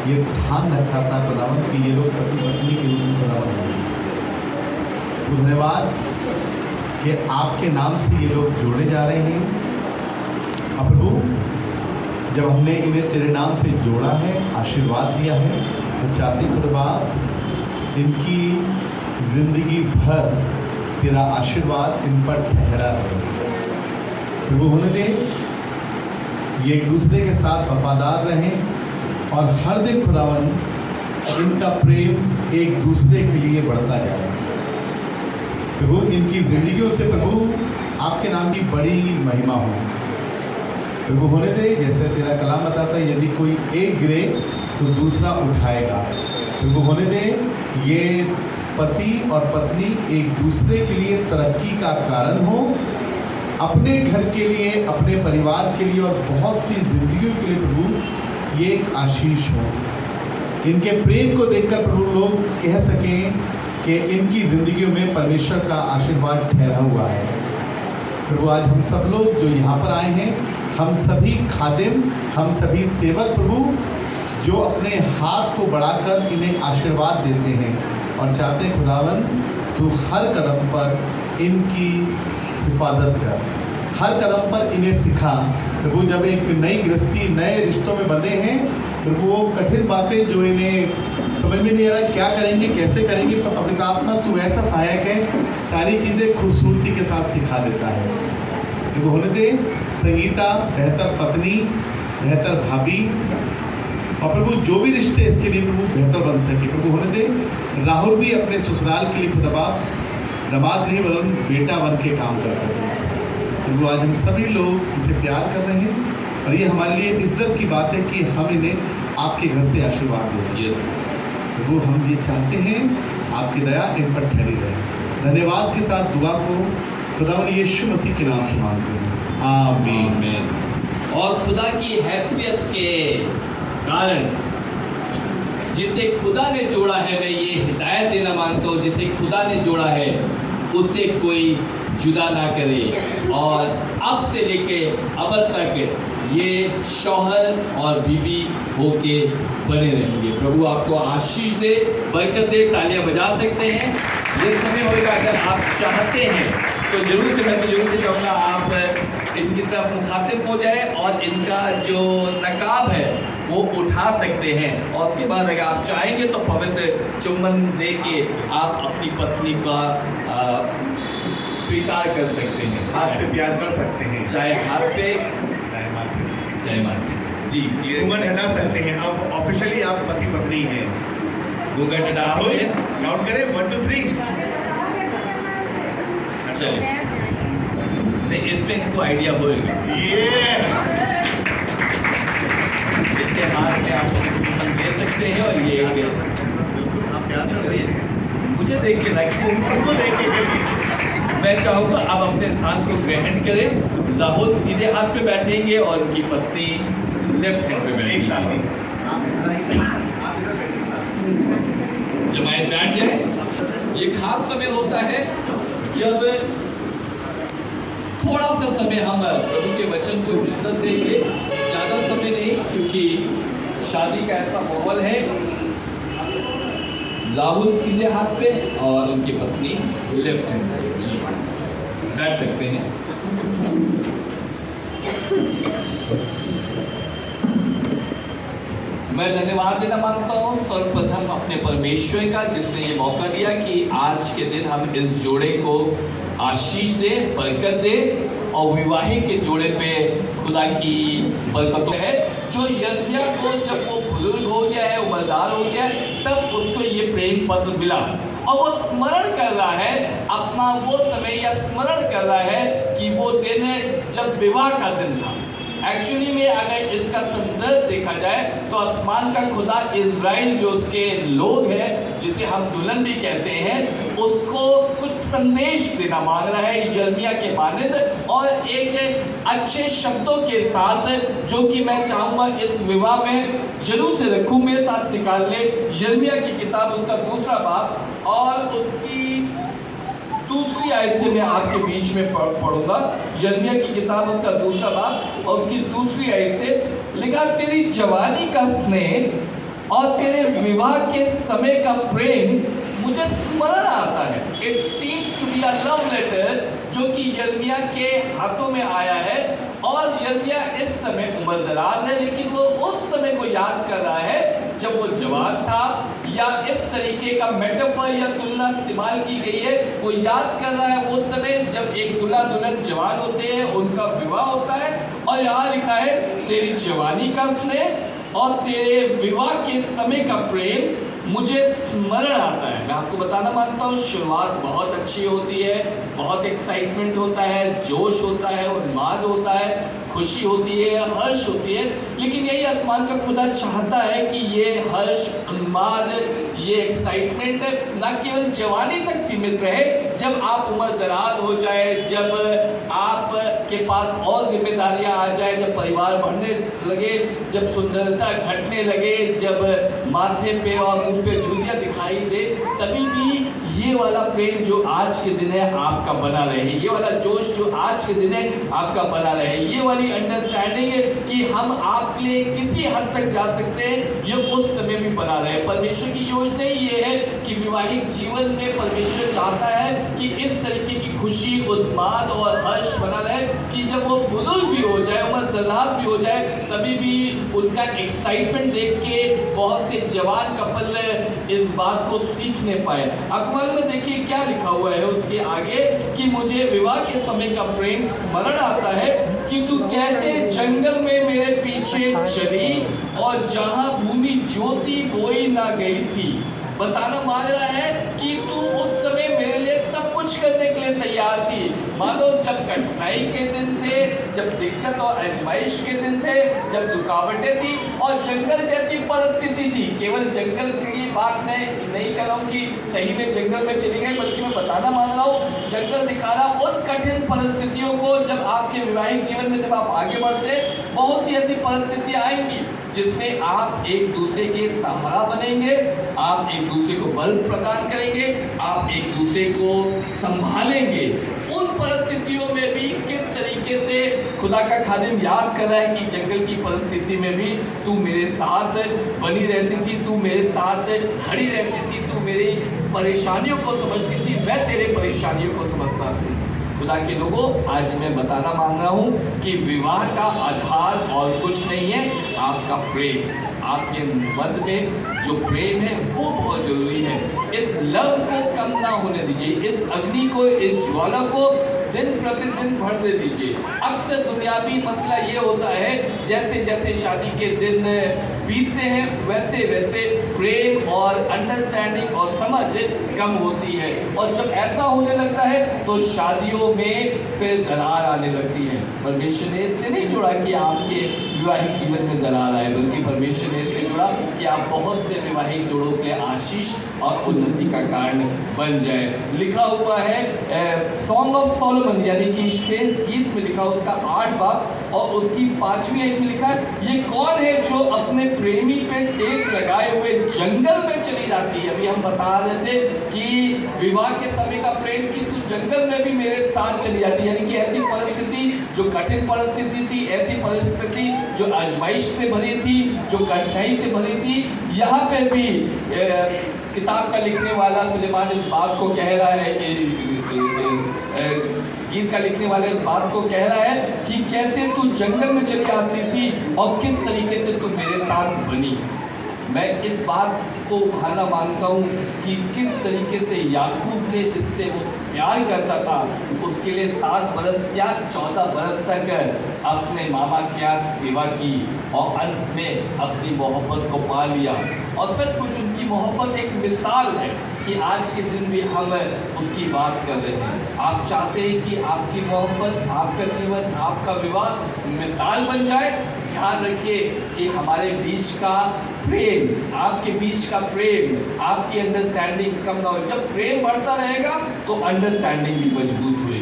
ये ठान रखा था खुदावन कि ये लोग पति पत्नी के रूप में खुदावन होंगे। तो धन्यवाद कि आपके नाम से ये लोग जोड़े जा रहे हैं। अब प्रभु जब हमने इन्हें तेरे नाम से जोड़ा है, आशीर्वाद दिया है, तो चाहते खुदा इनकी ज़िंदगी भर तेरा आशीर्वाद इन पर ठहरा रहे। प्रभु होने दे ये एक दूसरे के साथ वफादार रहें और हर दिन खुदावन इनका प्रेम एक दूसरे के लिए बढ़ता जाए। प्रभु इनकी ज़िंदगियों से प्रभु आपके नाम की बड़ी महिमा हो। प्रभु होने दे जैसे तेरा कलाम बताता है, यदि कोई एक गिरे तो दूसरा उठाएगा। प्रभु होने दे ये पति और पत्नी एक दूसरे के लिए तरक्की का कारण हो, अपने घर के लिए, अपने परिवार के लिए और बहुत सी जिंदगियों के लिए प्रभु ये एक आशीष हो। इनके प्रेम को देखकर प्रभु लोग कह सकें कि इनकी ज़िंदगियों में परमेश्वर का आशीर्वाद ठहरा हुआ है। प्रभु आज हम सब लोग जो यहाँ पर आए हैं, हम सभी खादिम, हम सभी सेवक प्रभु जो अपने हाथ को बढ़ाकर इन्हें आशीर्वाद देते हैं और चाहते हैं खुदावन तू हर कदम पर इनकी हिफाजत कर, हर कदम पर इन्हें सिखा। प्रभु जब एक नई गृहस्थी नए रिश्तों में बंधे हैं, प्रभु वो कठिन बातें जो इन्हें समझ में नहीं आ रहा क्या करेंगे कैसे करेंगे, पर पवित्र आत्मा तू ऐसा सहायक है, सारी चीज़ें खूबसूरती के साथ सिखा देता है। प्रभु होने दे संगीता बेहतर पत्नी, बेहतर भाभी, और प्रभु जो भी रिश्ते इसके लिए प्रभु बेहतर बन सके। प्रभु होने दे राहुल भी अपने ससुराल के लिए खुदा दामाद नहीं बल्कि बेटा बन के काम कर सके। प्रभु आज हम सभी लोग इसे प्यार कर रहे हैं और ये हमारे लिए इज्जत की बात है कि हम इन्हें आपके घर से आशीर्वाद दें। प्रभु हम ये चाहते हैं आपकी दया इन पर ठहरी रहे। धन्यवाद के साथ दुआ को खुदा यीशु मसीह के नाम से मांगते हैं, आमीन। और खुदा की हैसियत के कारण जिसे खुदा ने जोड़ा है, मैं ये हिदायत देना मांगता हूँ, जिसे खुदा ने जोड़ा है उसे कोई जुदा ना करे, और अब से लेके अब तक ये शौहर और बीवी होके बने रहेंगे। प्रभु आपको आशीष दे, बरकत दे। तालियां बजा सकते हैं। ये समय होगा अगर आप चाहते हैं तो जरूर से मैं जरूर से कहूँगा आप इनकी तरफ मुखातिब हो जाए और इनका जो नकाब है वो उठा सकते हैं, और उसके बाद अगर आप चाहेंगे तो पवित्र चुम्बन दे के आप अपनी पत्नी का स्वीकार कर सकते हैं, हाथ पे प्यार कर सकते हैं, चाहे हाथ पे चाहे माथे पे, चाहे माथे। जी घूंघट हटा सकते हैं। अब ऑफिशियली आप पति पत्नी हैं। घूंघट हटा काउंट करें 1 2 3। चलिए, नहीं इसमें इनको आइडिया होएगा। ये इसके हाथ में आप ले सकते हैं और ये बिल्कुल आप प्यार कर सकते हैं। मुझे देख के रखिए, उनको देख के करिए। मैं चाहूँगा आप अपने स्थान को ग्रहण करें। राहुल सीधे हाथ पे बैठेंगे और उनकी पत्नी लेफ्ट हैंड पे बैठेंगे। एक साथ नहीं। जमायत बैठ जाए। ये खास समय होता है जब थोड़ा सा समय हम प्रभु के वचन को इज्जत देंगे, ज़्यादा समय नहीं, क्योंकि शादी का ऐसा माहौल है। राहुल सीधे हाथ पे और उनकी पत्नी लेफ्ट हैंड पे। जी बैठ सकते हैं। मैं धन्यवाद देना मांगता हूँ सर्वप्रथम अपने परमेश्वर का, जिसने ये मौका दिया कि आज के दिन हम इस जोड़े को आशीष दे, बरकत दे, और विवाहित के जोड़े पे खुदा की बरकतों है। जो यर्मिया को जब वो बुजुर्ग हो गया है, उम्रदार हो गया है, तब उसको ये प्रेम पत्र मिला और वो स्मरण कर रहा है अपना वो समय, या स्मरण कर रहा है कि वो दिन जब विवाह का दिन था। एक्चुअली में अगर इसका संदर्भ देखा जाए तो आसमान का खुदा इज़राइल जो उसके लोग हैं, जिसे हम दुल्हन भी कहते हैं, उसको कुछ संदेश देना मांग रहा है यिर्मयाह के मानंद, और एक अच्छे शब्दों के साथ, जो कि मैं चाहूँगा इस विवाह में जरूर से रखूँ, मेरे साथ निकाल ले यिर्मयाह की किताब, उसका 2 बाब और उसकी 2 आयत से मैं आपके बीच में पढ़ूंगा। यिर्मयाह की किताब उसका 2 बाब और उसकी 2 आयत से लिखा, तेरी जवानी का स्नेह और तेरे विवाह के समय का प्रेम मुझे स्मरण आता है। It seems to be a love letter जो कि यिर्मयाह के हाथों में आया है, और यिर्मयाह इस समय उम्रदराज है, लेकिन वो उस समय को याद कर रहा है जब वो जवान था, या इस तरीके का मेटाफर या तुलना इस्तेमाल की गई है, वो याद कर रहा है वो समय जब एक दूल्हा दुल्हन जवान होते हैं, उनका विवाह होता है। और यहाँ लिखा है, तेरी जवानी का स्नेह और तेरे विवाह के समय का प्रेम मुझे स्मरण आता है। मैं आपको बताना मांगता हूँ, शुरुआत बहुत अच्छी होती है, बहुत एक्साइटमेंट होता है, जोश होता है, उन्माद होता है, खुशी होती है, हर्ष होती है, लेकिन यही आसमान का खुदा चाहता है कि ये हर्ष, उन्माद, ये एक्साइटमेंट ना केवल जवानी तक सीमित रहे। जब आप उम्र दराज हो जाए, जब आप के पास और जिम्मेदारियां आ जाए, जब परिवार बढ़ने लगे, जब सुंदरता घटने लगे, जब माथे पे और मुंह पे झुर्रियां दिखाई दे, तभी भी ये वाला प्रेम जो आज के दिन है आपका बना रहे, ये वाला जोश जो आज के दिन है आपका बना रहे, ये वाली अंडरस्टैंडिंग कि हम आपके लिए किसी हद तक जा सकते हैं, ये उस समय भी बना रहे। परमेश्वर की योजना ही ये है कि वैवाहिक जीवन में परमेश्वर चाहता है कि इस तरीके की खुशी, उन्माद और हर्ष बना रहे कि जब वो बुजुर्ग भी हो जाए, उम्र दराज भी हो जाए, तभी भी उनका एक्साइटमेंट देख के बहुत से जवान कपल इस बात को सीखने पाए। अकमल में देखिए क्या लिखा हुआ है उसके आगे कि मुझे विवाह के समय का प्रेम स्मरण आता है कि तू कहते जंगल में मेरे पीछे चली और जहां भूमि ज्योति बोई ना गई थी। बताना मांग रहा है कि तू उस समय मेरे लिए सब कुछ करने के लिए तैयार थी। मानो जब कठिनाई के दिन थे, जब दिक्कत और आजमाइश के दिन थे, जब रुकावटें थी और जंगल जैसी परिस्थिति थी। केवल जंगल की बात मैं नहीं कर रहा हूँ कि सही में जंगल में चली गई, बल्कि मैं बताना मान रहा हूँ जंगल दिखा रहा उन कठिन परिस्थितियों को। जब आपके वैवाहिक जीवन में जब आप आगे बढ़ते, बहुत सी ऐसी परिस्थितियाँ आएंगी जिसमें आप एक दूसरे के सहारा बनेंगे, आप एक दूसरे को बल प्रदान करेंगे, आप एक दूसरे को संभालेंगे। उन परिस्थितियों में भी किस तरीके से खुदा का खादिम याद कर रहा है कि जंगल की परिस्थिति में भी तू मेरे साथ बनी रहती थी, तू मेरे साथ खड़ी रहती थी, तू मेरी परेशानियों को समझती थी, मैं तेरे परेशानियों को समझता था। खुदा के लोगों, आज मैं बताना मांग रहा हूँ कि विवाह का आधार और कुछ नहीं है, आपका प्रेम। आपके मध्य में जो प्रेम है वो बहुत जरूरी है। इस लव को कम ना होने दीजिए, इस अग्नि को, इस ज्वाला को दिन प्रतिदिन बढ़ने दीजिए। अक्सर दुनियावी मसला ये होता है, जैसे जैसे शादी के दिन बीतते हैं वैसे वैसे प्रेम और अंडरस्टैंडिंग और समझ कम होती है, और जब ऐसा होने लगता है तो शादियों में फिर दरार आने लगती है। परमेश्वर ने इसलिए नहीं जोड़ा कि आपके वैवाहिक जीवन में दरार आए, बल्कि परमेश्वर ने इसलिए जोड़ा कि आप बहुत से वैवाहिक जोड़ों के आशीष और उन्नति का कारण बन जाए। लिखा हुआ है सॉन्ग ऑफ सॉलोमन यानी कि श्रेष्ठ गीत में लिखा, उसका 8 बाब और उसकी 5वीं आयत में लिखा है, ये कौन है जो अपने प्रेमी पे टेक लगाए हुए जंगल में चली जाती है। अभी हम बता रहे थे कि विवाह के समय का प्रेम कि तू जंगल में भी मेरे साथ चली जाती है, यानी कि ऐसी परिस्थिति जो कठिन परिस्थिति थी, ऐसी परिस्थिति जो आजमाइश से भरी थी, जो कठिनाई से भरी थी, यहाँ पे भी किताब का लिखने वाला सुलेमान इस बात को कह रहा है, गीत का लिखने वाले इस बात को कह रहा है कि कैसे तू जंगल में चली आती थी और किस तरीके से तू मेरे साथ बनी। मैं इस बात को उठाना मांगता हूँ कि किस तरीके से याकूब ने जिससे वो प्यार करता था उसके लिए 7 बरस क्या 14 बरस तक अपने मामा क्या सेवा की और अंत में अपनी मोहब्बत को पा लिया। और सचमुच उनकी मोहब्बत एक मिसाल है कि आज के दिन भी हम उसकी बात कर रहे हैं। आप चाहते हैं कि आपकी मोहब्बत, आपका जीवन, आपका विवाह मिसाल बन जाए। ध्यान रखिए कि हमारे बीच का प्रेम, आपके बीच का प्रेम, आपकी अंडरस्टैंडिंग कम ना हो। जब प्रेम बढ़ता रहेगा तो अंडरस्टैंडिंग भी मजबूत होगी।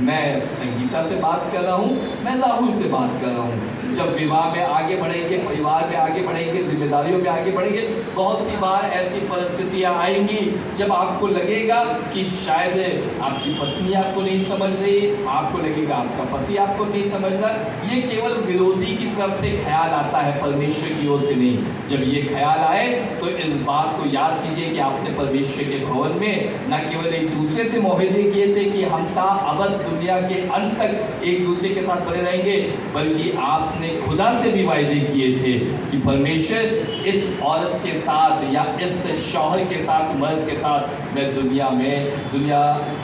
मैं संगीता से बात कर रहा हूँ, मैं राहुल से बात कर रहा हूँ। जब विवाह में आगे बढ़ेंगे, परिवार में आगे बढ़ेंगे, जिम्मेदारियों में आगे बढ़ेंगे, बहुत सी बार ऐसी परिस्थितियाँ आएंगी जब आपको लगेगा कि शायद आपकी पत्नी आपको नहीं समझ रही, आपको लगेगा आपका पति आपको नहीं समझ रहा। ये केवल विरोधी की तरफ से ख्याल आता है, परमेश्वर की ओर से नहीं। जब ये ख्याल आए तो इस बात को याद कीजिए कि आपने परमेश्वर के भवन में न केवल एक दूसरे से मुआहदे किए थे कि हम ता अबद दुनिया के अंत तक एक दूसरे के साथ बने रहेंगे, बल्कि आपने खुदा से भी वायदे किए थे कि परमेश्वर इस औरत के साथ या इस शौहर के साथ, मर्द के साथ मैं दुनिया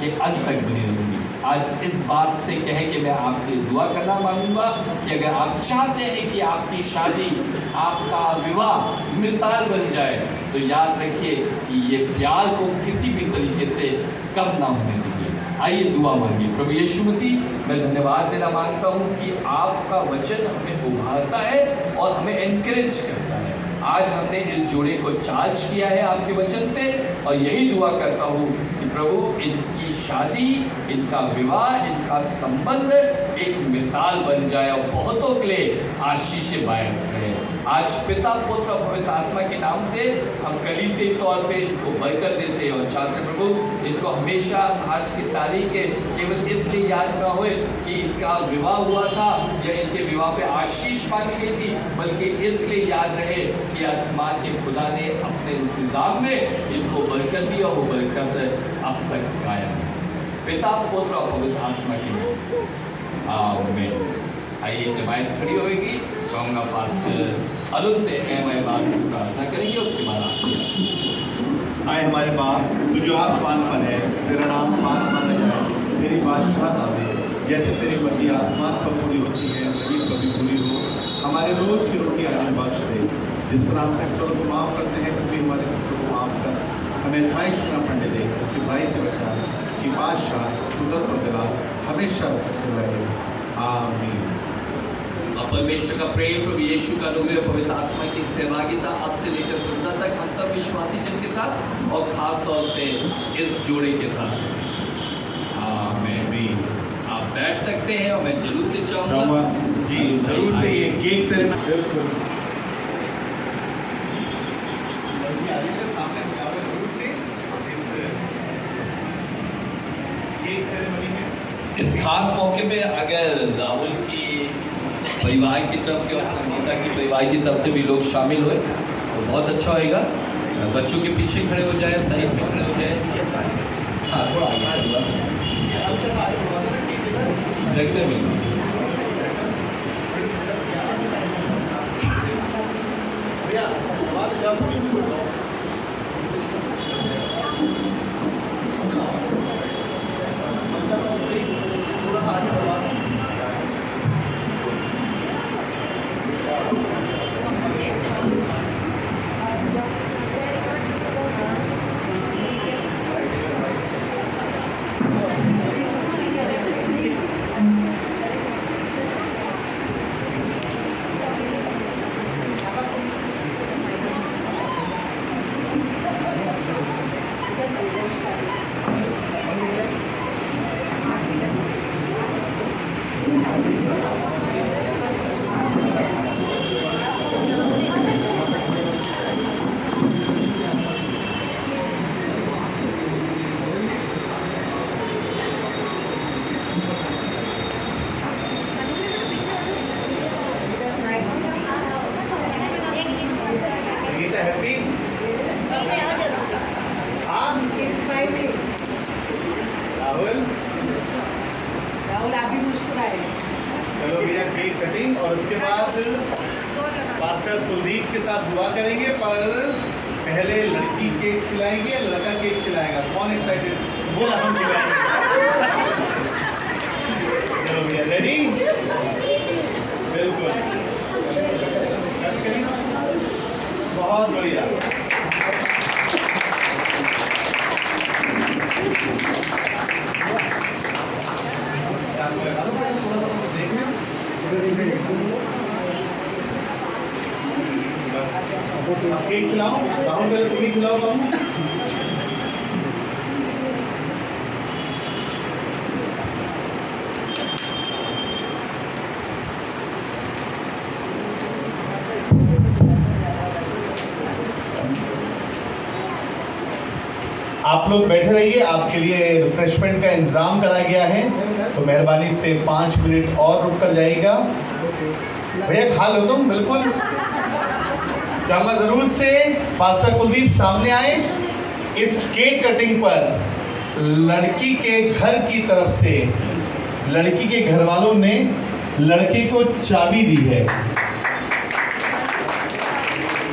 के अंत तक बनी रहूंगी। आज इस बात से कहे कि मैं आपसे दुआ करना मांगूंगा कि अगर आप चाहते हैं कि आपकी शादी, आपका विवाह मिसाल बन जाए, तो याद रखिए कि ये प्यार को किसी भी तरीके से कम ना होने दीजिए। आइए दुआ मांगिए। प्रभु यीशु मसीह, मैं धन्यवाद देना मांगता हूँ कि आपका वचन हमें उभारता है और हमें एनकरेज करता है। आज हमने इस जोड़े को चार्ज किया है आपके वचन से, और यही दुआ करता हूँ कि प्रभु इनकी शादी, इनका विवाह, इनका संबंध एक मिसाल बन जाए और बहुतों के लिए आशीष बायस रहे। आज पिता, पुत्र और पवित्र आत्मा के नाम से हम कलीसियाई तौर पे इनको बरकत देते हैं और चाहते प्रभु इनको हमेशा आज की तारीख केवल इसलिए याद ना होए कि इनका विवाह हुआ था या इनके विवाह पे आशीष मांगी गई थी, बल्कि इसलिए याद रहे कि आसमान के खुदा ने अपने इंतजाम में इनको बरकत दी और वो बरकत अब तक कायम है। पिता, पुत्र और पवित्र आत्मा की नाम आमीन। आइए जमायत खड़ी होगी, चाहूँगा पास्टर अरुण से मैं बात की प्रार्थना करेंगे, उसके बाद आपकी आशीष। आए हमारे बाप, तू जो आसमान पर है, तेरा नाम मान माना जाए, तेरी बादशाहत आवे, जैसे तेरी मर्जी आसमान पर पूरी होती है जमीन पर भी पूरी हो। हमारे रोज की रोटी आज हमें बख्श दे, जिस तरह हम टैक्सों को माफ़ करते हैं, तू भी हमारे टैक्सों को माफ़ कर। हमें नुमाइश में पढ़ने दे, कि बुराई से बचा, कि बादशाह कुदरत और जलाल हमेशा रहे। आमीन। और परमेश्वर का प्रेम, प्रभु यीशु का अनुग्रह, पवित्र आत्मा की सहभागिता अब से लेकर सदा तक हम सब विश्वासी जन के साथ और खास तौर से इस जोड़े के साथ आमीन। आप बैठ सकते हैं और मैं जरूर से चाहूँगा जी जरूर से ये केक सेरेमनी सामने जरूर से केक सेरेमनी में इस खास मौके पे अगर राहुल की परिवार की तरफ से और संगीता की परिवार की तरफ से भी लोग शामिल हुए तो बहुत अच्छा होएगा। बच्चों के पीछे खड़े हो जाए, साइड में खड़े हो जाए। हाँ, थोड़ा आगे होगा सेक्टर में। राहुल आप भी मुस्कुराए। चलो भैया केक कटिंग और उसके बाद पास्टर कुलदीप के साथ दुआ करेंगे, पर पहले लड़की केक खिलाएंगे या लड़का केक खिलाएगा? कौन एक्साइटेड? बोला हम खिलाएंगे। चलो भैया रेडी? बिल्कुल कट करें। बहुत बढ़िया। केक खिलाओ राहुल, पहले तुम ही खिलाओ बाबू। आप लोग बैठे रहिए, आपके लिए रिफ्रेशमेंट का इंतजाम करा गया है, तो मेहरबानी से 5 मिनट और रुक कर जाइएगा। भैया खा लो तुम, बिल्कुल। चाहूँगा ज़रूर से पास्टर कुलदीप सामने आए। इस केक कटिंग पर लड़की के घर की तरफ से लड़की के घर वालों ने लड़के को चाबी दी है,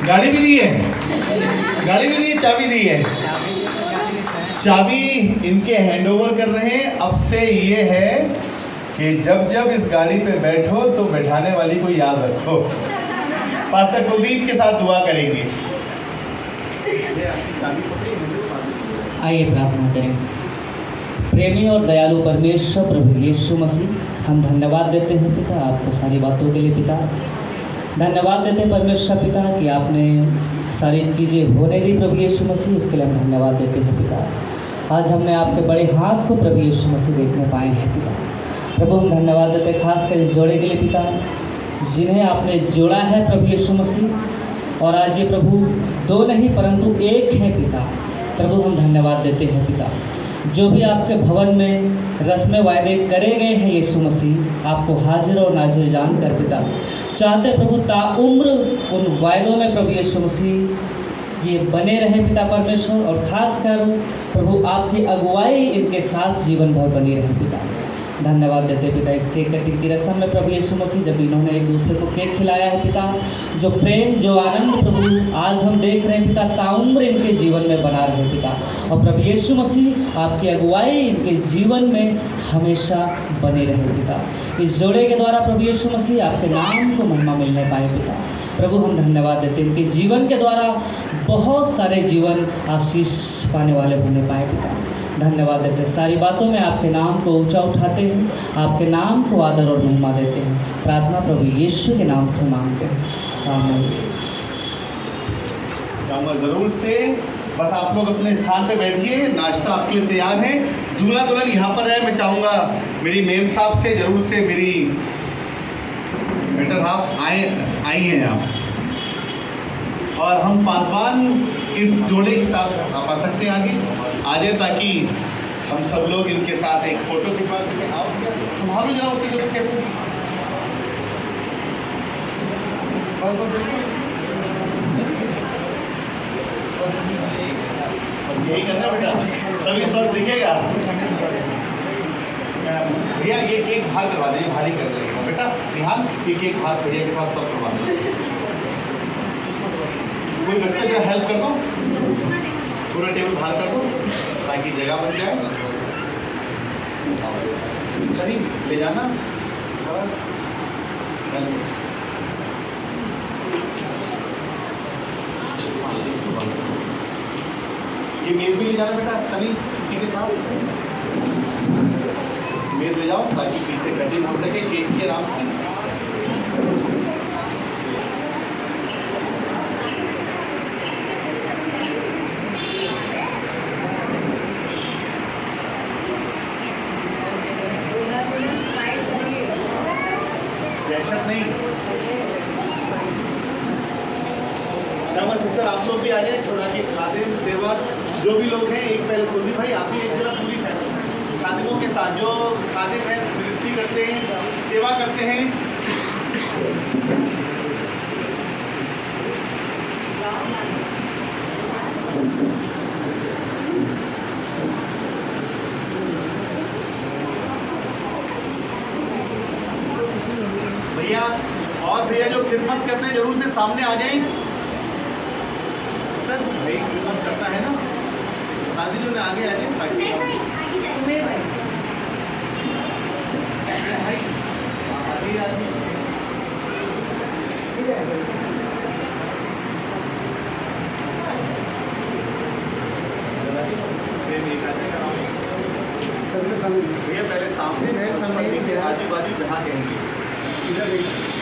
गाड़ी भी दी है, गाड़ी भी दी है, चाबी दी है। चाबी इनके हैंडओवर कर रहे हैं। अब से ये है कि जब जब इस गाड़ी पे बैठो तो बैठाने वाली को याद रखो। पास्टर कुलदीप के साथ दुआ करेंगे। आइए प्रार्थना करें। प्रेमी और दयालु परमेश्वर प्रभु यीशु मसीह, हम धन्यवाद देते हैं पिता आपको सारी बातों के लिए। पिता धन्यवाद देते हैं परमेश्वर पिता कि आपने सारी चीज़ें होने दी प्रभु यीशु मसीह, उसके लिए हम धन्यवाद देते हैं पिता। आज हमने आपके बड़े हाथ को प्रभु यीशु मसीह देखने पाए हैं पिता। प्रभु हम धन्यवाद देते हैं खासकर इस जोड़े के लिए पिता, जिन्हें आपने जोड़ा है प्रभु यीशु मसीह। और आज ये प्रभु दो नहीं परंतु एक हैं पिता। प्रभु हम धन्यवाद देते हैं पिता, जो भी आपके भवन में रस्म वायदे करे गए हैं यीशु मसीह, आपको हाजिर और नाजिर जान कर पिता चाहते प्रभु ताउम्र उन वायदों में प्रभु यीशु मसीह ये बने रहे पिता परमेश्वर। और खासकर प्रभु आपकी अगुवाई इनके साथ जीवन भर बनी रहे पिता। धन्यवाद देते पिता इस केक कटिंग की रस्म में प्रभु यीशु मसीह, जब इन्होंने एक दूसरे को केक खिलाया है पिता, जो प्रेम जो आनंद प्रभु आज हम देख रहे हैं पिता ताउम्र इनके जीवन में बना रहे पिता। और प्रभु यीशु मसीह आपकी अगुवाई इनके जीवन में हमेशा बने रहे पिता। इस जोड़े के द्वारा प्रभु यीशु मसीह आपके नाम को महिमा मिलने पाए पिता। प्रभु हम धन्यवाद देते हैं इनके जीवन के द्वारा बहुत सारे जीवन आशीष पाने वाले होने पाए पिता। धन्यवाद देते हैं, सारी बातों में आपके नाम को ऊंचा उठाते हैं, आपके नाम को आदर और महिमा देते हैं। प्रार्थना प्रभु यीशु के नाम से मांगते हैं, आमीन। चाहूँगा ज़रूर से बस आप लोग अपने स्थान पे बैठिए, नाश्ता आपके लिए तैयार है। दूल्हा दुल्हन यहाँ पर है। मैं चाहूँगा मेरी मेम साहब से ज़रूर से मेरी बेटर हाफ आई हैं यहाँ, और हम पासवान इस जोड़े के साथ आप आ सकते हैं आ जाए, ताकि हम सब लोग इनके साथ एक फ़ोटो खिंचवा सकें। आओ संभालो जरा उसी को, कैसे बस बिल्कुल यही करना बेटा, तभी सब दिखेगा। भैया ये केक बाहर करवा दीजिए, भारी कर देगा बेटा। ध्यान, ये केक हाथ भैया के साथ सब करवा दो। कोई बच्चे जरा हेल्प कर दो, पूरा टेबल बाहर कर दो ताकि जगह बन जाए। कहीं ले जाना, ये मेज़ भी ले जाना बेटा, सभी इसी के साथ मेज़ ले जाओ ताकि पीछे कटिंग हो सके केक के आराम से। दहशत नहीं, सिस्टर आप लोग भी आ जाए, थोड़ा कि खादिम सेवक जो भी लोग हैं, एक पहले कुलदीप भाई आप ही एक जगह पूरी है खादिमों के साथ, जो खादिम है मिनिस्ट्री करते हैं, सेवा करते हैं। भैया और भैया जो खिदमत करते हैं जरूर से सामने आ जाएं। सर भाई खिदमत करता है ना, दादी जो ने आगे आ जाए ताकि सुमेर भाई भैया पहले सामने है, आजू बाजू जहाँ कहेंगे।